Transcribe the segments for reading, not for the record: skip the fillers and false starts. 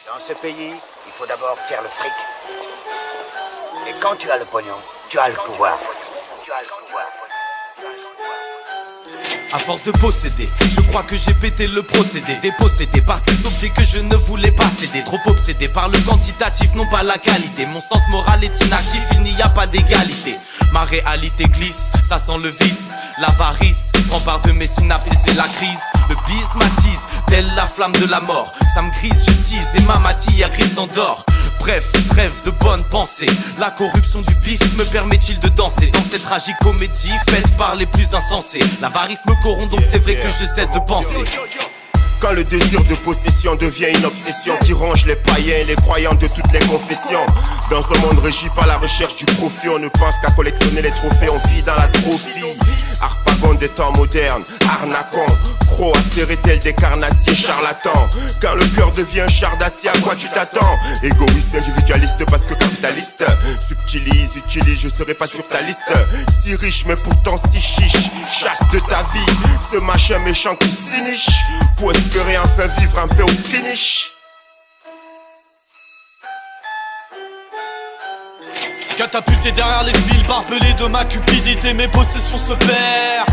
Dans ce pays, il faut d'abord faire le fric. Et quand tu as le pognon, tu as le pouvoir. À force de posséder, je crois que j'ai pété le procédé. Dépossédé par ces objets que je ne voulais pas céder. Trop obsédé par le quantitatif, non pas la qualité. Mon sens moral est inactif, il n'y a pas d'égalité. Ma réalité glisse, ça sent le vice. L'avarice prend part de mes synapses et c'est la crise. Le bise m'attise, telle la flamme de la mort. Ça me grise, je tease et ma matière grise s'endort. Bref, trêve de bonnes pensées. La corruption du bif me permet-il de danser dans cette tragique comédie faite par les plus insensés. L'avarice me corrompt donc c'est vrai que je cesse de penser. Quand le désir de possession devient une obsession qui ronge les païens et les croyants de toutes les confessions. Dans un monde régi par la recherche du profit, on ne pense qu'à collectionner les trophées, on vit dans la trophie. Harpagon des temps modernes, arnaquant, croc acéré tel des carnassiers charlatans. Quand le cœur devient un char d'acier, à quoi tu t'attends? Égoïste, individualiste parce que capitaliste. Subtilise, utilise, je serai pas sur ta liste. Si riche mais pourtant si chiche, chasse de ta vie ce machin méchant qui s'iniche pour espérer enfin vivre un peu au finish. Catapulté derrière les fils barbelés de ma cupidité, mes possessions se perdent.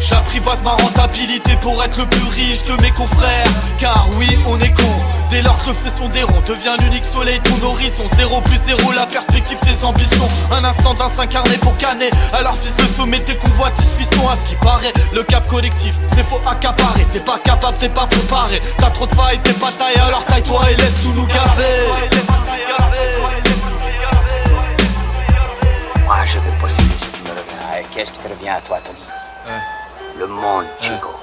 J'apprivoise ma rentabilité pour être le plus riche de mes confrères. Car oui, on est con. Dès lors que l'obsession des ronds devient l'unique soleil de ton horizon. 0 plus 0, la perspective des ambitions. Un instant d'un s'incarner pour canner. Alors fils de sommet tes convoitises, fiston à ce qui paraît. Le cap collectif, c'est faux accaparé. T'es pas capable, t'es pas préparé. T'as trop de failles, t'es pas taillé. Alors taille-toi et laisse tout nous gaver. Moi, je veux posséder ce qui me revient. Et qu'est-ce qui te revient à toi, Tony? Le monde, Chico.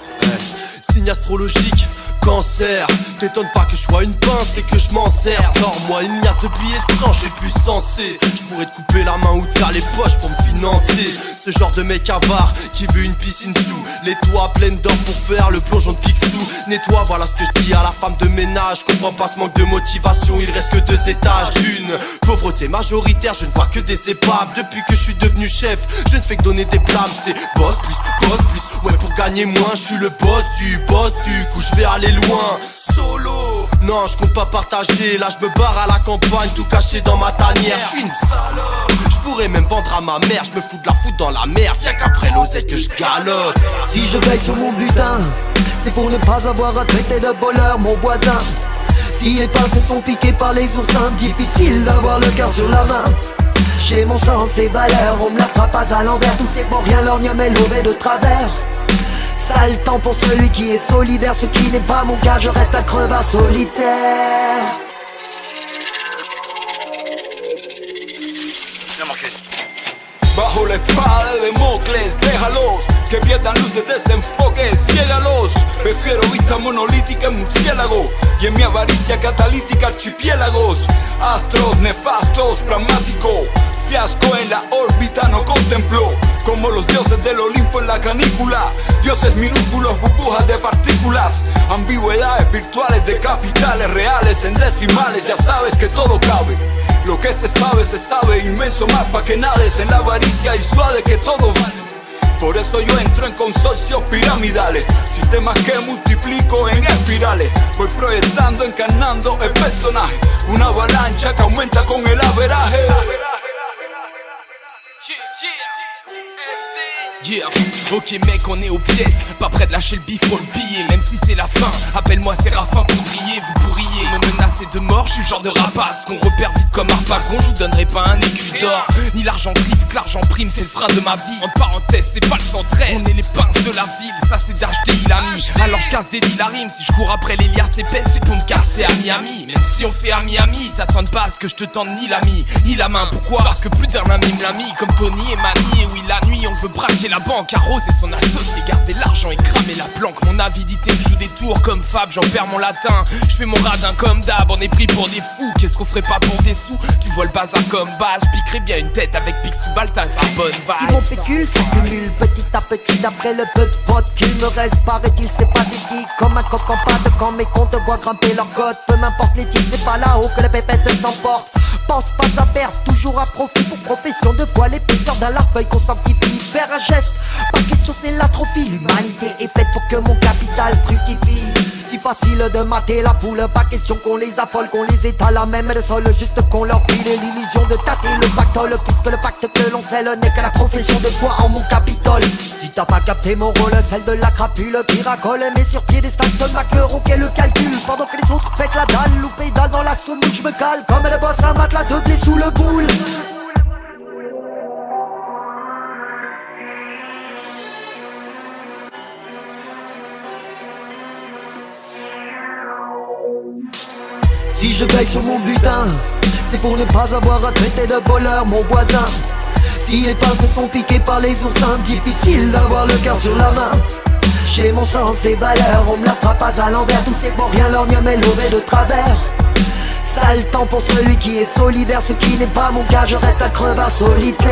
Signe astrologique, cancer. T'étonne pas que je sois une pince et que je m'en sers. Sors-moi une miasse de billets de sang, je suis plus sensé. Je pourrais te couper la main ou te faire les poches pour me financer. Ce genre de mec avare qui veut une piscine sous les toits pleines d'or pour faire le plongeon de Picsou. Nettoie, voilà ce que je dis à la femme de ménage. Comprends pas ce manque de motivation, il reste que 2 étages. D'une pauvreté majoritaire, je ne vois que des épaves. Depuis que je suis devenu chef, je ne fais que donner des blâmes. C'est boss plus, ouais pour gagner moins. Je suis le boss du coup je vais aller loin. Solo, non je compte pas partager. Là je me barre à la campagne, tout caché dans ma tanière. Je suis une salope, je pourrais même vendre à ma mère. Je me fous de la foutre dans la merde, y'a qu'après l'oseille que je galope. Si je veille sur mon butin, c'est pour ne pas avoir à traiter de voleur mon voisin. Si les pincées sont piquées par les oursins, difficile d'avoir le cœur sur la main. J'ai mon sens des valeurs, on me la fera pas à l'envers. Tout c'est pour rien, l'ornium est levé de travers. Sale temps pour celui qui est solidaire. Ce qui n'est pas mon cas, je reste un crevard solitaire. Bajo la espada de Democles, déjalos que pierdan luz de desenfoque, ciégalos. Prefiero vista monolítica en murciélago y en mi avaricia catalítica archipiélagos. Astros nefastos, pragmático, fiasco en la órbita no contempló. Como los dioses del Olimpo en la canícula, dioses minúsculos, burbujas de partículas, ambigüedades virtuales de capitales reales en decimales. Ya sabes que todo cabe. Lo que se sabe, inmenso mapa que nades en la avaricia y suave que todo vale. Por eso yo entro en consorcios piramidales, sistemas que multiplico en espirales. Voy proyectando, encarnando el personaje, una avalancha que aumenta con el averaje. Yeah, ok mec on est aux pièces, pas prêt de lâcher le bif pour le billet. Même si c'est la fin, appelle-moi Séraphin Poudrier. Vous pourriez me menacer de mort, je suis le genre de rapace qu'on repère vite comme Harpagon. Je vous donnerai pas un écu d'or, ni l'argent gris vu que l'argent prime c'est le frein de ma vie. En parenthèse c'est pas le 113, on est les pinces de la ville. Ça c'est d'acheter il a mis, alors je casse des deals à rime. Si je cours après les liasses épaisses c'est pour me casser à Miami. Même si on fait à Miami, t'attends pas à ce que je te tende ni l'ami, ni la main. Pourquoi? Parce que plus d'un ami me l'a mis, comme Tony et Manny. Et oui la nuit on veut braquer la banque, arroser son associé, garder l'argent et cramer la planque. Mon avidité me joue des tours comme Fab, j'en perds mon latin. Je fais mon radin comme d'hab, on est pris pour des fous. Qu'est-ce qu'on ferait pas pour des sous? Tu vois le bazar comme base, je piquerais bien une tête avec Picsou Balthazar, bonne vague. Si mon pécule s'accumule petit à petit, d'après le peu de potes qu'il me reste, paraît-il c'est pathétique. Comme un coq en pâte quand mes comptes voient grimper leur cote. Peu m'importe les tirs, c'est pas là-haut que les pépettes s'emportent. Pense pas à perdre, toujours à profit pour profession de foi. L'épaisseur d'un larfeuille qu'on sanctifie. Faire un geste, pas question c'est l'atrophie. L'humanité est faite pour que mon capital fructifie. Si facile de mater la foule. Pas question qu'on les affole, qu'on les étale à même le sol. Juste qu'on leur file l'illusion de tâter le pactole. Puisque le pacte que l'on scelle n'est que la profession de foi en mon Capitole. Si t'as pas capté mon rôle, celle de la crapule qui racole, mais sur piédestal seul maquereau qu'est le calcul. Pendant que les autres pètent la dalle, ou pédale dans la semoule, je me cale comme le boss un matelas de blé sous le boule. Si je veille sur mon butin, c'est pour ne pas avoir à traiter de voleur mon voisin. Si les pinces sont piquées par les oursins, difficile d'avoir le cœur sur la main. J'ai mon sens des valeurs, on me la fera pas à l'envers. Tout c'est pour rien, l'ornium est levé de travers. Sale temps pour celui qui est solidaire. Ce qui n'est pas mon cas, je reste un crevard solitaire.